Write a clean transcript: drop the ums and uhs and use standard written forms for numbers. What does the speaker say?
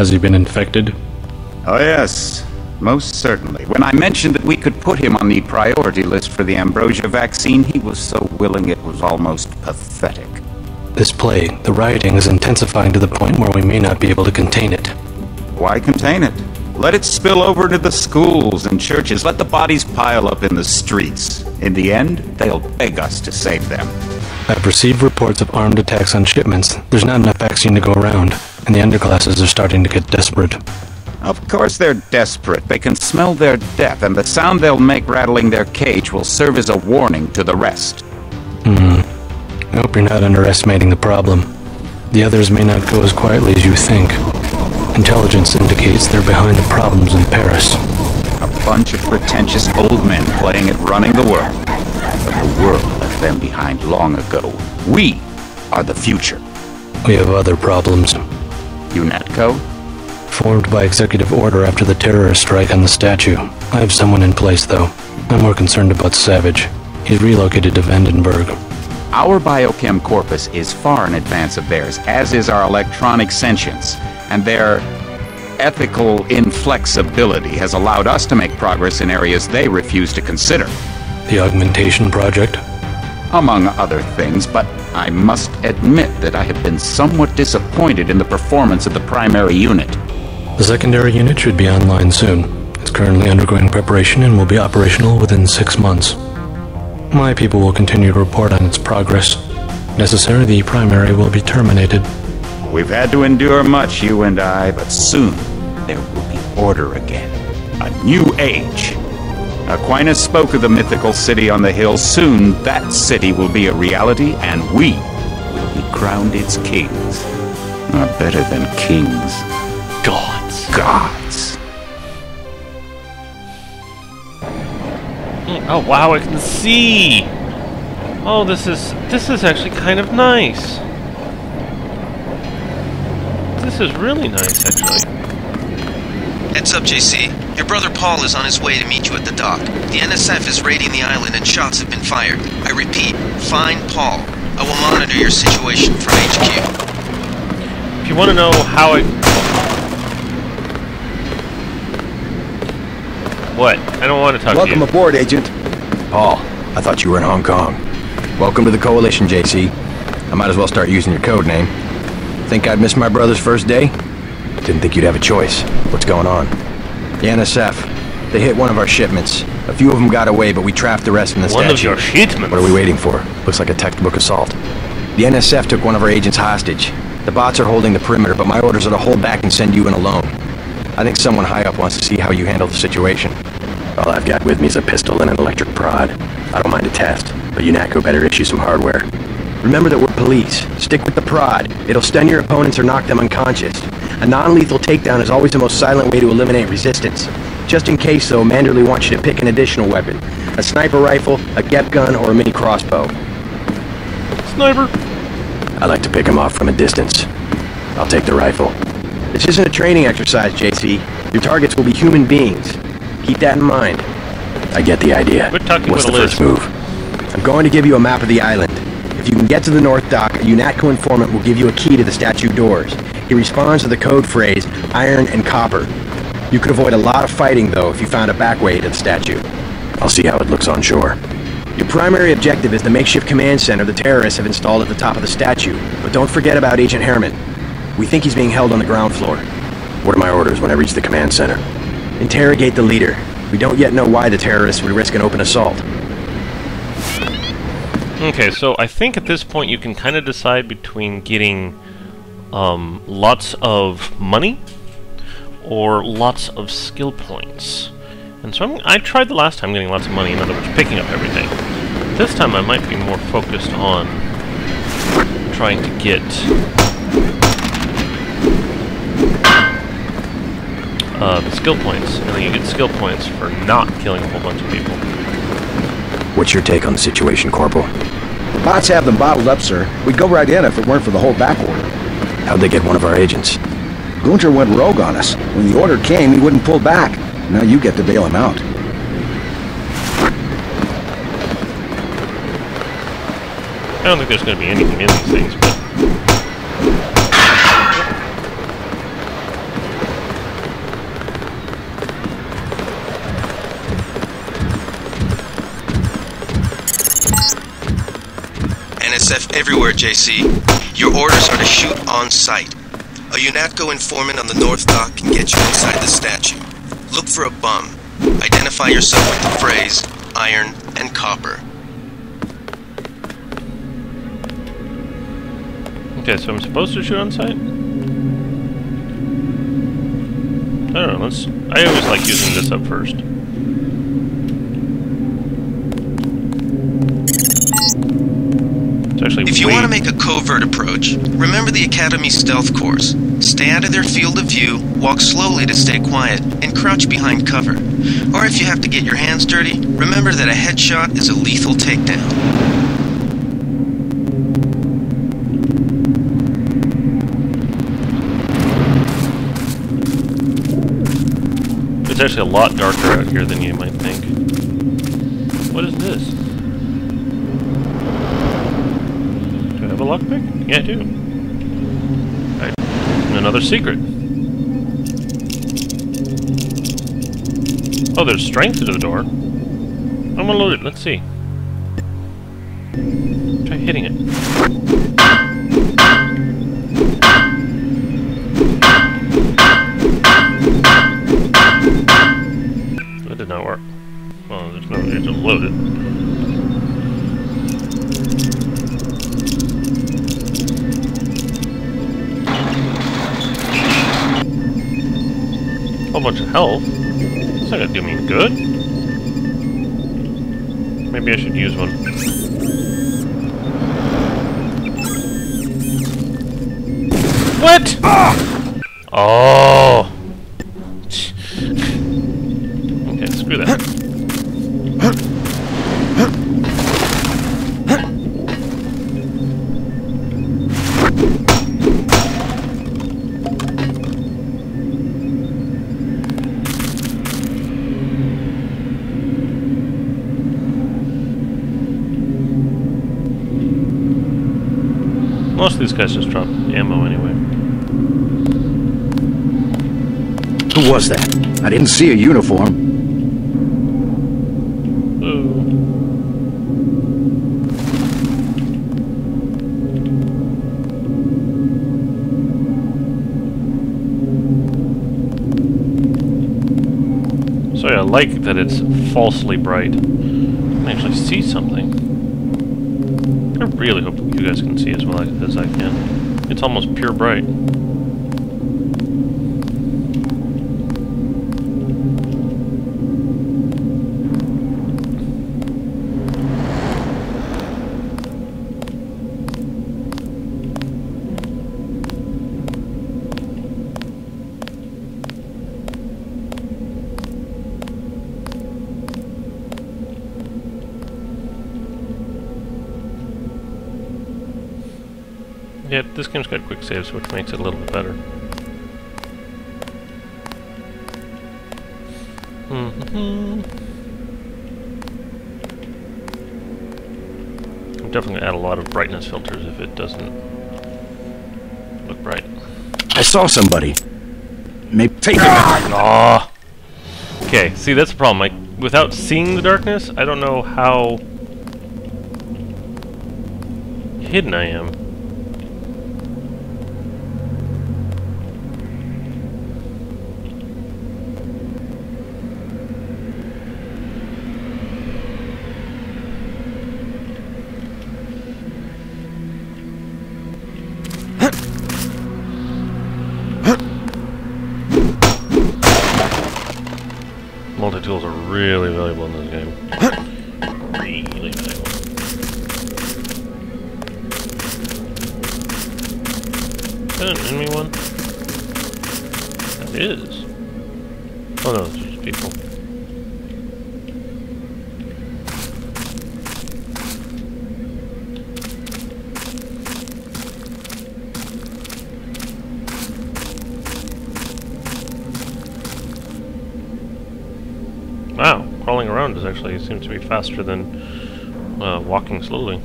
Has he been infected? Oh yes, most certainly. When I mentioned that we could put him on the priority list for the ambrosia vaccine, he was so willing it was almost pathetic. This plague, the rioting, is intensifying to the point where we may not be able to contain it. Why contain it? Let it spill over into the schools and churches. Let the bodies pile up in the streets. In the end, they'll beg us to save them. I've received reports of armed attacks on shipments. There's not enough vaccine to go around, and the underclasses are starting to get desperate. Of course they're desperate. They can smell their death, and the sound they'll make rattling their cage will serve as a warning to the rest. I hope you're not underestimating the problem. The others may not go as quietly as you think. Intelligence indicates they're behind the problems in Paris. A bunch of pretentious old men playing at running the world. But the world left them behind long ago. We are the future. We have other problems. UNATCO? Formed by executive order after the terrorist strike on the statue. I have someone in place, though. I'm more concerned about Savage. He's relocated to Vandenberg. Our biochem corpus is far in advance of theirs, as is our electronic sentience, and their ethical inflexibility has allowed us to make progress in areas they refuse to consider. The augmentation project? Among other things, but I must admit that I have been somewhat disappointed in the performance of the primary unit. The secondary unit should be online soon. It's currently undergoing preparation and will be operational within 6 months. My people will continue to report on its progress. If necessary, the primary will be terminated. We've had to endure much, you and I, but soon there will be order again. A new age. Aquinas spoke of the mythical city on the hill. Soon that city will be a reality, and we will be crowned its kings. Not better than kings. Gods. Gods. Oh wow, I can see! Oh, this is actually kind of nice. This is really nice, actually. Heads up, JC. Your brother Paul is on his way to meet you at the dock. The NSF is raiding the island and shots have been fired. I repeat, find Paul. I will monitor your situation from HQ. If you want to know how I... What? I don't want to talk to you. Welcome aboard, Agent. Paul, I thought you were in Hong Kong. Welcome to the Coalition, JC. I might as well start using your code name. Think I'd miss my brother's first day? Didn't think you'd have a choice. What's going on? The NSF. They hit one of our shipments. A few of them got away, but we trapped the rest in the statue. One of your shipments? What are we waiting for? Looks like a textbook assault. The NSF took one of our agents hostage. The bots are holding the perimeter, but my orders are to hold back and send you in alone. I think someone high up wants to see how you handle the situation. All I've got with me is a pistol and an electric prod. I don't mind a test, but UNATCO better issue some hardware. Remember that we're police. Stick with the prod. It'll stun your opponents or knock them unconscious. A non-lethal takedown is always the most silent way to eliminate resistance. Just in case, though, Manderley wants you to pick an additional weapon. A sniper rifle, a GEP gun, or a mini crossbow. Sniper! I like to pick them off from a distance. I'll take the rifle. This isn't a training exercise, JC. Your targets will be human beings. Keep that in mind. I get the idea. What's the first move? I'm going to give you a map of the island. If you can get to the North Dock, a UNATCO informant will give you a key to the statue doors. He responds to the code phrase, iron and copper. You could avoid a lot of fighting, though, if you found a back way to the statue. I'll see how it looks on shore. Your primary objective is the makeshift command center the terrorists have installed at the top of the statue. But don't forget about Agent Herman. We think he's being held on the ground floor. What are my orders when I reach the command center? Interrogate the leader. We don't yet know why the terrorists would risk an open assault. Okay, so I think at this point you can kind of decide between getting lots of money or lots of skill points. And so I tried the last time getting lots of money, in other words, picking up everything. This time I might be more focused on trying to get the skill points, and then you get skill points for not killing a whole bunch of people. What's your take on the situation, Corporal? Bots have them bottled up, sir. We'd go right in if it weren't for the whole back order. How'd they get one of our agents? Gunter went rogue on us. When the order came, he wouldn't pull back. Now you get to bail him out. I don't think there's going to be anything in these things, but... NSF everywhere, JC. Your orders are to shoot on sight. A UNATCO informant on the North Dock can get you inside the statue. Look for a bum. Identify yourself with the phrase, iron and copper. Okay, so I'm supposed to shoot on sight? I don't know, I always like using this up first. It's actually if you want to make a covert approach, remember the Academy stealth course. Stay out of their field of view, walk slowly to stay quiet, and crouch behind cover. Or if you have to get your hands dirty, remember that a headshot is a lethal takedown. It's actually a lot darker out here than you might think. What is this? Do I have a lockpick? Yeah, I do. Right. And another secret. Oh, there's strength to the door. I'm gonna load it. Let's see. Try hitting it. That did not work. Well, there's no way to load it. Whole bunch of health. It's not gonna do me good. Maybe I should use one. What? Oh. Okay, screw that. Most of these guys just drop ammo anyway. Who was that? I didn't see a uniform. Sorry, I like that it's falsely bright. I can actually see something. I really hope you guys can see as well as I can. It's almost pure bright. Yeah, this game's got quick saves, which makes it a little bit better. I'm definitely gonna add a lot of brightness filters if it doesn't look bright. I saw somebody. Maybe take him. Aw. Okay, see that's the problem. Like without seeing the darkness, I don't know how hidden I am. Multi-tools are really valuable in this game. Really valuable. Is that an enemy one? That is. Oh no, it's just people. Wow, crawling around is actually seems to be faster than walking slowly.